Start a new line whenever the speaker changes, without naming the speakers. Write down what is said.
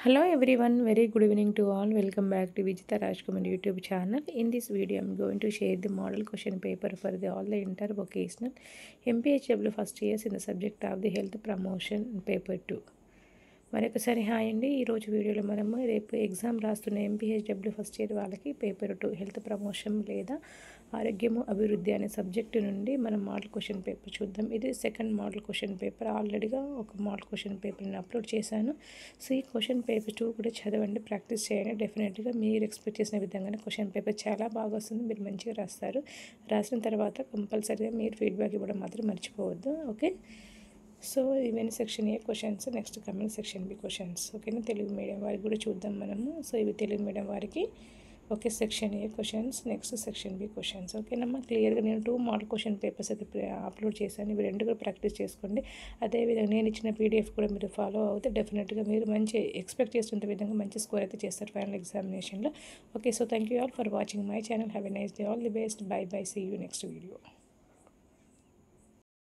Hello everyone, very good evening to all. Welcome back to Vijita Rajkumar YouTube channel. In this video, I am going to share the model question paper for all the intervocational MPHW first years in the subject of the health promotion paper 2. మరొకసారి hi అండి. ఈరోజు వీడియోలో మనము రేపు exam రాస్తున్న MPHW first year వాళ్ళకి paper 2 health promotion లేదా ఆరోగ్యము అభివృద్ధి అనే సబ్జెక్టు నుండి మనం మోడల్ క్వశ్చన్ పేపర్ చూద్దాం. ఇది సెకండ్ మోడల్ క్వశ్చన్ పేపర్. ఆల్రెడీగా ఒక మోడల్ క్వశ్చన్ పేపర్ని అప్లోడ్ చేశాను. సో ఈ క్వశ్చన్ పేపర్ 2 కూడా చదవండి, ప్రాక్టీస్ చేయండి. డెఫినెట్గా మీరు ఎక్స్పెక్ట్ చేసిన విధంగానే క్వశ్చన్ పేపర్ చాలా బాగా వస్తుంది. మీరు మంచిగా రాస్తారు. రాసిన తర్వాత కంపల్సరీగా మీరు ఫీడ్బ్యాక్ ఇవ్వడం మాత్రం మర్చిపోవద్దు. ఓకే, సో ఇవన్నీ section A questions, next coming section B questions. ఓకేనా, తెలుగు మీడియం వారికి కూడా చూద్దాం మనము. సో ఇవి తెలుగు మీడియం వారికి okay, section A questions, next section B questions. ఓకేనమ్మా, క్లియర్గా నేను 2 మోడల్ క్వశ్చన్ పేపర్స్ అయితే అప్లోడ్ చేశాను. ఇవి 2 కూడా ప్రాక్టీస్ చేసుకోండి. అదేవిధంగా నేను ఇచ్చిన పీడిఎఫ్ కూడా మీరు ఫాలో అవుతే డెఫినెట్గా మీరు మంచి ఎక్స్పెక్ట్ చేస్తున్న విధంగా మంచి స్కోర్ అయితే చేస్తారు ఫైనల్ ఎగ్జామినేషన్లో. Okay, so thank you all for watching my channel. Have a nice day. All the best. Bye bye. See you next video.